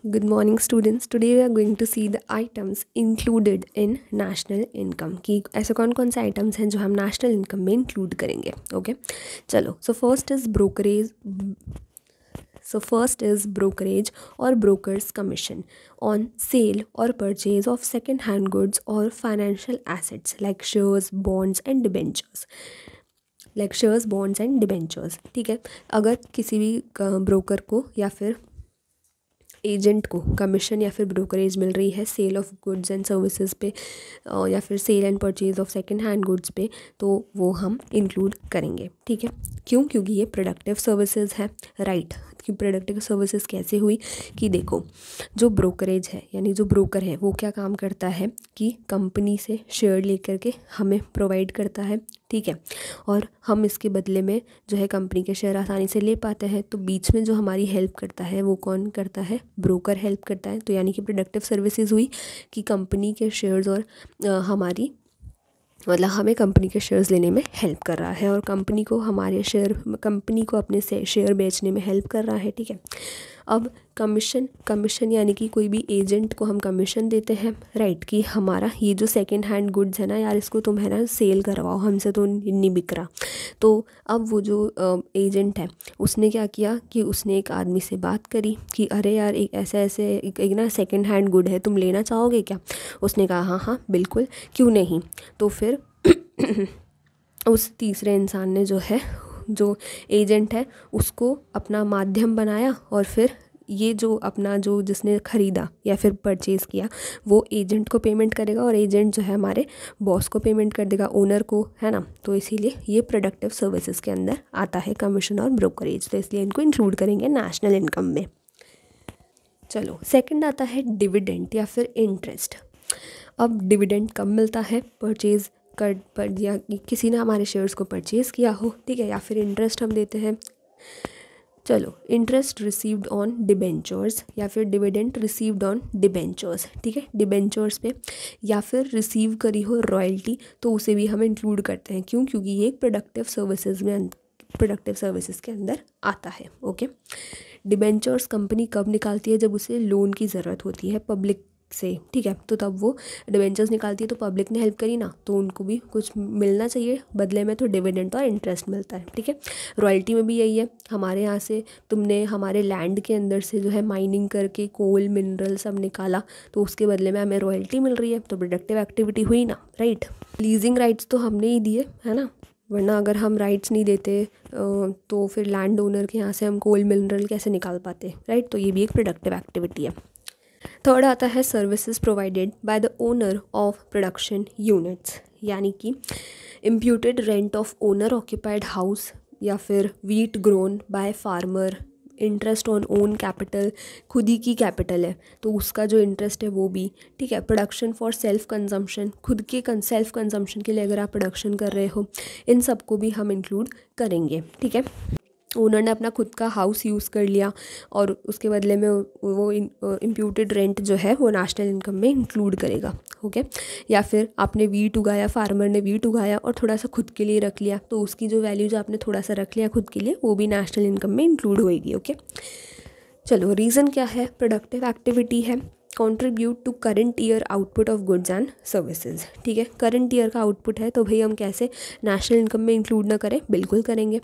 Good morning students. Today we are going to see the items included in national income कि ऐसे कौन कौन से items हैं जो हम national income में include करेंगे. Okay, चलो. So first is brokerage or broker's commission on sale or purchase of second hand goods or financial assets like shares, bonds and debentures. ठीक है. अगर किसी भी ब्रोकर को या फिर एजेंट को कमीशन या फिर ब्रोकरेज मिल रही है sale of goods and services पे या फिर sale and purchase of second hand goods पे, तो वो हम इंक्लूड करेंगे. ठीक है. क्यों? क्योंकि ये प्रोडक्टिव सर्विसेज है. राइट. कि प्रोडक्टिव सर्विसेज कैसे हुई कि देखो, जो ब्रोकरेज है यानी जो ब्रोकर है वो क्या काम करता है कि कंपनी से शेयर लेकर के हमें प्रोवाइड करता है. ठीक है. और हम इसके बदले में जो है कंपनी के शेयर आसानी से ले पाते हैं. तो बीच में जो हमारी हेल्प करता है वो कौन करता है? ब्रोकर हेल्प करता है. तो यानी कि प्रोडक्टिव सर्विसेज हुई कि कंपनी के शेयर्स और हमारी मतलब हमें कंपनी के शेयर्स लेने में हेल्प कर रहा है और कंपनी को अपने शेयर बेचने में हेल्प कर रहा है. ठीक है. अब कमीशन यानी कि कोई भी एजेंट को हम कमीशन देते हैं. राइट. कि हमारा ये जो सेकंड हैंड गुड्स है ना यार, इसको तुम है ना सेल करवाओ, हमसे तो नहीं बिक रहा. तो अब वो जो एजेंट है उसने क्या किया कि उसने एक आदमी से बात करी कि अरे यार एक एक ना सेकंड हैंड गुड है, तुम लेना चाहोगे क्या? उसने कहा हाँ हाँ बिल्कुल, क्यों नहीं. तो फिर उस तीसरे इंसान ने जो एजेंट है उसको अपना माध्यम बनाया और फिर ये जो जिसने ख़रीदा या फिर परचेज़ किया वो एजेंट को पेमेंट करेगा और एजेंट जो है हमारे बॉस को पेमेंट कर देगा, ओनर को, है ना. तो इसीलिए ये प्रोडक्टिव सर्विसेज के अंदर आता है कमीशन और ब्रोकरेज. तो इसलिए इनको इंक्लूड करेंगे नेशनल इनकम में. चलो, सेकंड आता है डिविडेंड या फिर इंटरेस्ट. अब डिविडेंड कब मिलता है? परचेज़ कर दिया, किसी ने हमारे शेयर्स को परचेज़ किया हो. ठीक है. या फिर इंटरेस्ट हम देते हैं. चलो, इंटरेस्ट रिसीव्ड ऑन डिबेंचर्स या फिर डिविडेंड रिसीव्ड ऑन डिबेंचर्स. ठीक है. डिबेंचर्स पे या फिर रिसीव करी हो रॉयल्टी तो उसे भी हम इंक्लूड करते हैं. क्यों? क्योंकि ये एक प्रोडक्टिव सर्विसेज के अंदर आता है. ओके. डिबेंचर्स कंपनी कब निकालती है? जब उसे लोन की ज़रूरत होती है पब्लिक से. ठीक है. तो तब वो डिबेंचर्स निकालती है. तो पब्लिक ने हेल्प करी ना, तो उनको भी कुछ मिलना चाहिए बदले में, तो डिविडेंड और इंटरेस्ट मिलता है. ठीक है. रॉयल्टी में भी यही है. हमारे यहाँ से तुमने हमारे लैंड के अंदर से जो है माइनिंग करके कोल मिनरल सब निकाला, तो उसके बदले में हमें रॉयल्टी मिल रही है. तो प्रोडक्टिव एक्टिविटी हुई ना. राइट. लीजिंग राइट्स तो हमने ही दिए, है ना, वरना अगर हम राइट्स नहीं देते तो फिर लैंड ओनर के यहाँ से हम कोल मिनरल कैसे निकाल पाते. राइट. तो ये भी एक प्रोडक्टिव एक्टिविटी है. थर्ड आता है services provided by the owner of production units, यानी कि imputed rent of owner occupied house या फिर wheat grown by farmer, interest on own capital, खुद ही की कैपिटल है तो उसका जो इंटरेस्ट है वो भी. ठीक है. प्रोडक्शन फॉर सेल्फ कंजम्पशन, खुद के सेल्फ कंजम्पशन के लिए अगर आप प्रोडक्शन कर रहे हो, इन सबको भी हम इंक्लूड करेंगे. ठीक है. ओनर ने अपना खुद का हाउस यूज़ कर लिया और उसके बदले में वो इम्प्यूटेड रेंट जो है वो नेशनल इनकम में इंक्लूड करेगा. ओके. या फिर आपने वीट उगाया, फार्मर ने वीट उगाया और थोड़ा सा खुद के लिए रख लिया, तो उसकी जो वैल्यू जो आपने थोड़ा सा रख लिया खुद के लिए वो भी नेशनल इनकम में इंक्लूड होएगी. ओके. चलो, रीज़न क्या है? प्रोडक्टिव एक्टिविटी है. Contribute to current year output of goods and services. ठीक है. करंट ईयर का आउटपुट है तो भाई हम कैसे नेशनल इनकम में इंक्लूड ना करें? बिल्कुल करेंगे.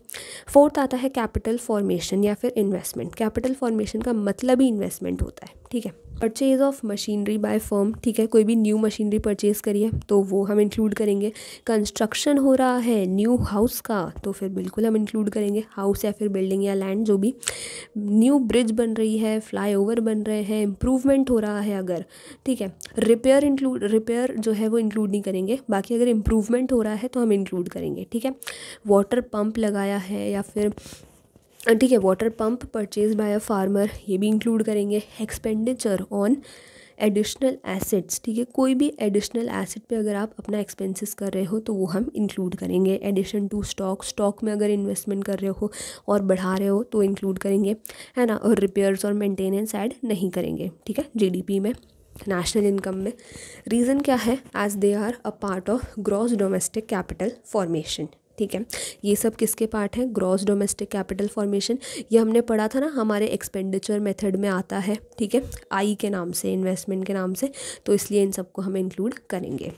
फोर्थ आता है कैपिटल फॉर्मेशन या फिर इन्वेस्टमेंट. कैपिटल फॉर्मेशन का मतलब ही इन्वेस्टमेंट होता है. ठीक है. Purchase of machinery by firm. ठीक है. कोई भी न्यू मशीनरी परचेज करिए तो वो हम इंक्लूड करेंगे. कंस्ट्रक्शन हो रहा है न्यू हाउस का तो फिर बिल्कुल हम इंक्लूड करेंगे. हाउस या फिर बिल्डिंग या लैंड जो भी. न्यू ब्रिज बन रही है, फ्लाईओवर बन रहे हैं, इम्प्रूवमेंट हो रहा है अगर. ठीक है. रिपेयर जो है वो इंक्लूड नहीं करेंगे, बाकी अगर इम्प्रूवमेंट हो रहा है तो हम इंक्लूड करेंगे. ठीक है. वाटर पंप लगाया है या फिर ठीक है, water pump purchase by a farmer, ये भी इंक्लूड करेंगे. Expenditure on additional assets. ठीक है. कोई भी एडिशनल एसेट पे अगर आप अपना एक्सपेंसेस कर रहे हो तो वो हम इंक्लूड करेंगे. एडिशन टू स्टॉक में अगर इन्वेस्टमेंट कर रहे हो और बढ़ा रहे हो तो इंक्लूड करेंगे, है ना. और रिपेयर्स और मेंटेनेंस ऐड नहीं करेंगे. ठीक है. जीडीपी में, नेशनल इनकम में. रीज़न क्या है? As they are a part of gross domestic capital formation. ठीक है। ये सब किसके पार्ट है? Gross domestic capital formation. ये हमने पढ़ा था ना, हमारे एक्सपेंडिचर मेथड में आता है, ठीक है, आई के नाम से, इन्वेस्टमेंट के नाम से, तो इसलिए इन सबको हम इंक्लूड करेंगे।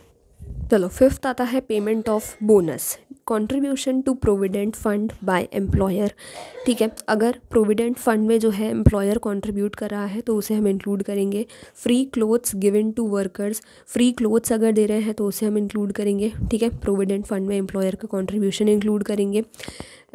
चलो, फिफ्थ आता है payment of bonus, contribution to provident fund by employer. ठीक है, अगर प्रोविडेंट फंड में जो है एम्प्लॉयर कंट्रीब्यूट कर रहा है तो उसे हम इंक्लूड करेंगे। Free clothes given to workers, free clothes अगर दे रहे हैं तो उसे हम इंक्लूड करेंगे। ठीक है, प्रोविडेंट फंड में एम्प्लॉयर का कंट्रीब्यूशन इंक्लूड करेंगे।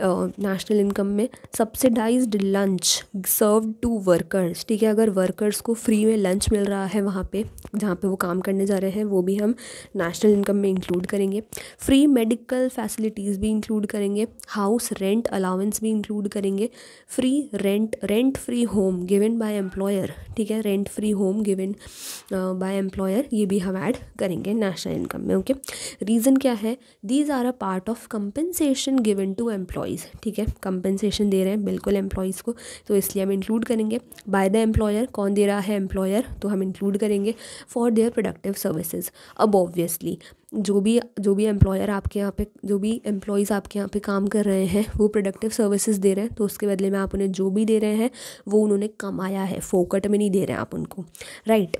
नेशनल इनकम में subsidised lunch serve to workers. ठीक है, अगर वर्कर्स को फ्री में लंच मिल रहा है वहाँ पे जहाँ पे वो काम करने जा रहे हैं, वो भी हम नेशनल इनकम में इंक्लूड करेंगे। फ्री मेडिकल फैसिलिटीज़ भी इंक्लूड करेंगे। हाउस रेंट अलाउंस भी इंक्लूड करेंगे। Free rent free home given by employer. ठीक है, rent free home given by employer, ये भी हम ऐड करेंगे नेशनल इनकम में। ओके, रीज़न क्या है? These are a part of compensation given to employees. ठीक है, कंपनसेशन दे रहे हैं बिल्कुल एम्प्लॉयज़ को, तो इसलिए हम इंक्लूड करेंगे। बाय द एम्प्लॉयर, कौन दे रहा है? एम्प्लॉयर, तो हम इंक्लूड करेंगे। फॉर देयर प्रोडक्टिव सर्विसेज, अब ऑब्वियसली जो भी एम्प्लॉयर आपके यहाँ पे, जो भी एम्प्लॉयज़ आपके यहाँ पे काम कर रहे हैं वो प्रोडक्टिव सर्विसेज दे रहे हैं, तो उसके बदले में आप उन्हें जो भी दे रहे हैं वो उन्होंने कमाया है, फोकट में नहीं दे रहे हैं आप उनको, राइट।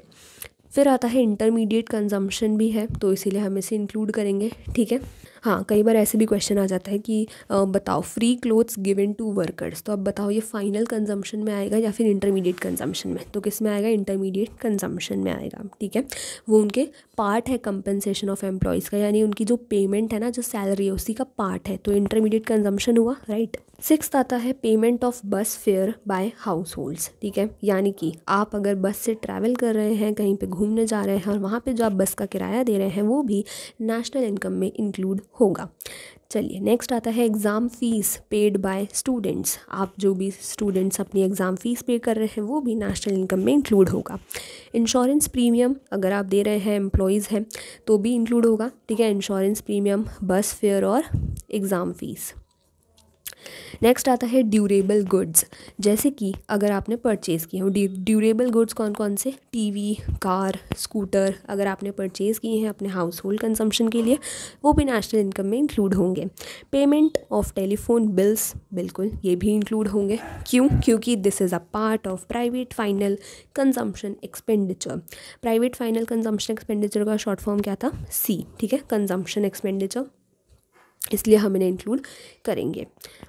फिर आता है इंटरमीडिएट कंजम्पशन भी है, तो इसीलिए हम इसे इंक्लूड करेंगे। ठीक है, हाँ, कई बार ऐसे भी क्वेश्चन आ जाता है कि बताओ free clothes given to workers, तो अब बताओ ये फाइनल कंजम्पशन में आएगा या फिर इंटरमीडिएट कंजम्पशन में? तो किस में आएगा? इंटरमीडिएट कंजम्पशन में आएगा। ठीक है, वो उनके पार्ट है कंपनसेशन ऑफ एम्प्लॉयज़ का, यानी उनकी जो पेमेंट है ना, जो सैलरी है उसी का पार्ट है, तो इंटरमीडिएट कंजम्पशन हुआ, राइट। सिक्स्थ आता है payment of bus fare by households. ठीक है, यानी कि आप अगर बस से ट्रैवल कर रहे हैं, कहीं पे घूमने जा रहे हैं और वहाँ पे जो आप बस का किराया दे रहे हैं वो भी नेशनल इनकम में इंक्लूड होगा। चलिए, नेक्स्ट आता है exam fees paid by students. आप जो भी स्टूडेंट्स अपनी एग्ज़ाम फ़ीस पे कर रहे हैं वो भी नेशनल इनकम में इंक्लूड होगा। इंश्योरेंस प्रीमियम अगर आप दे रहे हैं, एम्प्लॉयज़ हैं, तो भी इंक्लूड होगा। ठीक है, इंश्योरेंस प्रीमियम, बस फेयर और एग्ज़ाम फ़ीस। नेक्स्ट आता है ड्यूरेबल गुड्स, जैसे कि अगर आपने परचेज़ किए हो। ड्यूरेबल गुड्स कौन कौन से? टीवी, कार, स्कूटर, अगर आपने परचेज़ किए हैं अपने हाउस होल्ड कंजम्पशन के लिए, वो भी नेशनल इनकम में इंक्लूड होंगे। पेमेंट ऑफ टेलीफोन बिल्स, बिल्कुल ये भी इंक्लूड होंगे। क्यों? क्योंकि this is a part of private final consumption expenditure. Private final consumption expenditure का शॉर्ट फॉर्म क्या था? सी। ठीक है, कंजम्पशन एक्सपेंडिचर, इसलिए हम इन्हें इंक्लूड करेंगे।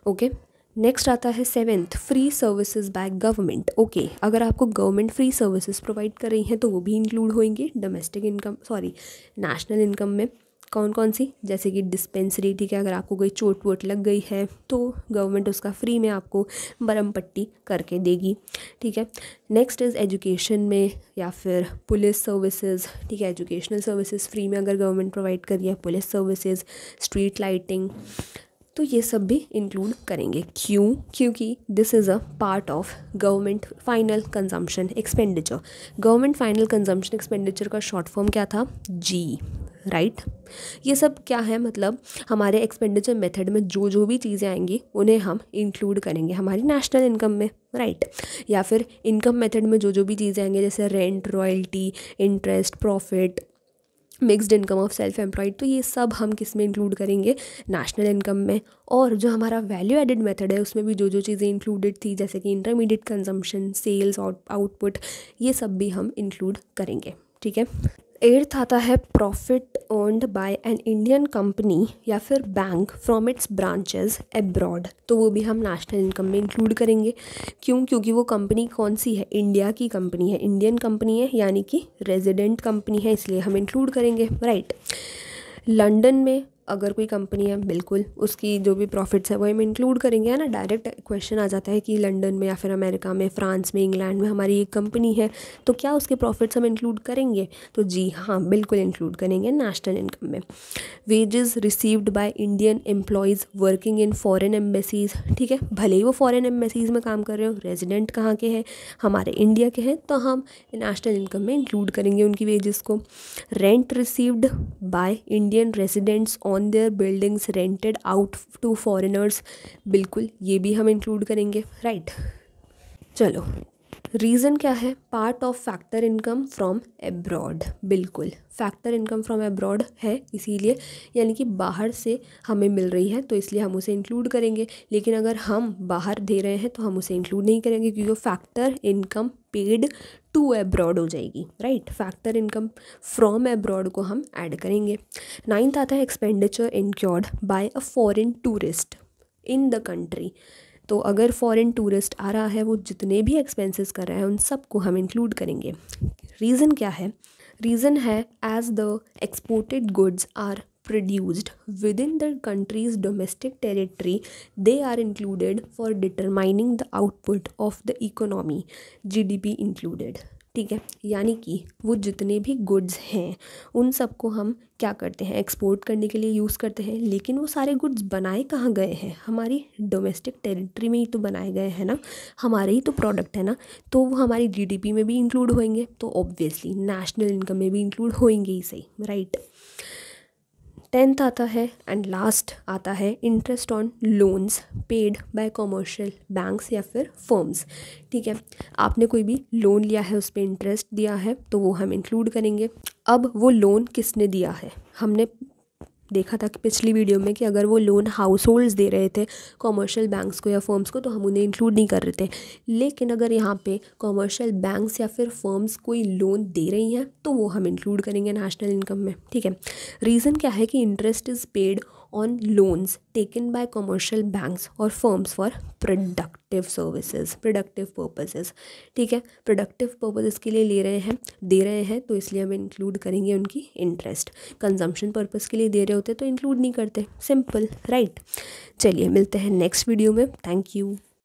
ओके, नेक्स्ट आता है seventh free services by government. Okay, अगर आपको गवर्नमेंट फ्री सर्विसेज प्रोवाइड कर रही हैं तो वो भी इंक्लूड होंगी डोमेस्टिक इनकम, नेशनल इनकम में। कौन कौन सी? जैसे कि डिस्पेंसरी। ठीक है, अगर आपको कोई चोट वोट लग गई है तो गवर्नमेंट उसका फ्री में आपको मरहम पट्टी करके देगी। ठीक है, नेक्स्ट इज़ एजुकेशन में या फिर पुलिस सर्विसेज। ठीक है, एजुकेशनल सर्विसेज फ्री में अगर गवर्नमेंट प्रोवाइड कर रही है, पुलिस सर्विसेज, स्ट्रीट लाइटिंग, तो ये सब भी इंक्लूड करेंगे। क्यों? क्योंकि this is a part of government final consumption expenditure. Government final consumption expenditure का शॉर्ट फॉर्म क्या था? जी, राइट। ये सब क्या है? मतलब हमारे एक्सपेंडिचर मेथड में जो जो भी चीज़ें आएंगी उन्हें हम इंक्लूड करेंगे हमारी नेशनल इनकम में, राइट। या फिर इनकम मेथड में जो जो भी चीज़ें आएंगी, जैसे rent, royalty, interest, profit, mixed income of self employed, तो ये सब हम किस में इंक्लूड करेंगे? नेशनल इनकम में। और जो हमारा वैल्यू एडेड मेथड है उसमें भी जो जो चीज़ें इंक्लूडेड थी, जैसे कि इंटरमीडिएट कंजम्पशन, सेल्स, आउटपुट, ये सब भी हम इंक्लूड करेंगे। ठीक है, एट्थ आता है profit earned bye an Indian company या फिर bank from its branches abroad, तो वो भी हम नेशनल इनकम में इंक्लूड करेंगे। क्यों? क्योंकि वो कंपनी कौन सी है? इंडिया की कंपनी है, इंडियन कंपनी है, यानी कि रेजिडेंट कंपनी है, इसलिए हम इंक्लूड करेंगे, राइट। लंदन में अगर कोई कंपनी है, बिल्कुल उसकी जो भी प्रॉफिट्स है वो हम इंक्लूड करेंगे, है ना। डायरेक्ट क्वेश्चन आ जाता है कि लंदन में या फिर अमेरिका में, फ्रांस में, इंग्लैंड में हमारी एक कंपनी है, तो क्या उसके प्रॉफिट्स हम इंक्लूड करेंगे? तो जी हाँ, बिल्कुल इंक्लूड करेंगे नेशनल इनकम में। Wages received by Indian employees working in foreign embassies. ठीक है, भले ही वो फॉरेन एम्बेसीज में काम कर रहे हो, रेजिडेंट कहाँ के हैं? हमारे इंडिया के हैं, तो हम नेशनल इनकम में इंक्लूड करेंगे उनकी वेजेस को। Rent received by Indian residents on their buildings rented out to foreigners, बिल्कुल ये भी हम इंक्लूड करेंगे, राइट। चलो, रीज़न क्या है, part of factor income from abroad, बिल्कुल फैक्टर इनकम फ्रॉम एब्रॉड है, इसीलिए यानी कि बाहर से हमें मिल रही है तो इसलिए हम उसे इंक्लूड करेंगे। लेकिन अगर हम बाहर दे रहे हैं तो हम उसे इंक्लूड नहीं करेंगे, क्योंकि वो factor income paid to abroad हो जाएगी, right. Factor income from abroad को हम ऐड करेंगे। 9th आता है expenditure incurred by a foreign tourist in the country. तो अगर फॉरेन टूरिस्ट आ रहा है, वो जितने भी एक्सपेंसेस कर रहा है उन सबको हम इंक्लूड करेंगे। रीज़न क्या है, रीज़न है as the exported goods are produced within the country's domestic territory, they are included for determining the output of the economy, GDP included। ठीक है, यानी कि वो जितने भी गुड्स हैं उन सबको हम क्या करते हैं, एक्सपोर्ट करने के लिए यूज़ करते हैं। लेकिन वो सारे गुड्स बनाए कहाँ गए हैं, हमारी डोमेस्टिक टेरिटरी में ही तो बनाए गए हैं ना, हमारे ही तो प्रोडक्ट है ना, तो वो हमारी जीडीपी में भी इंक्लूड होंगे, तो ऑब्वियसली नेशनल इनकम में भी इंक्लूड होंगे ही सही, राइट। 10th आता है एंड लास्ट आता है interest on loans paid by commercial banks या फिर फर्म्स। ठीक है, आपने कोई भी लोन लिया है, उस पर इंटरेस्ट दिया है, तो वो हम इंक्लूड करेंगे। अब वो लोन किसने दिया है, हमने देखा था कि पिछली वीडियो में कि अगर वो लोन हाउस होल्ड्स दे रहे थे कमर्शियल बैंक्स को या फर्म्स को, तो हम उन्हें इंक्लूड नहीं कर रहे थे। लेकिन अगर यहाँ पे कमर्शियल बैंक्स या फिर फर्म्स कोई लोन दे रही हैं तो वो हम इंक्लूड करेंगे नेशनल इनकम में। ठीक है, रीज़न क्या है कि interest is paid on loans taken by commercial banks और firms for productive services, productive purposes. ठीक है, प्रोडक्टिव पर्पसेस के लिए ले रहे हैं, दे रहे हैं, तो इसलिए हम इंक्लूड करेंगे उनकी इंटरेस्ट। कंजम्पशन पर्पस के लिए दे रहे होते तो इंक्लूड नहीं करते, सिंपल, राइट। चलिए मिलते हैं नेक्स्ट वीडियो में, थैंक यू।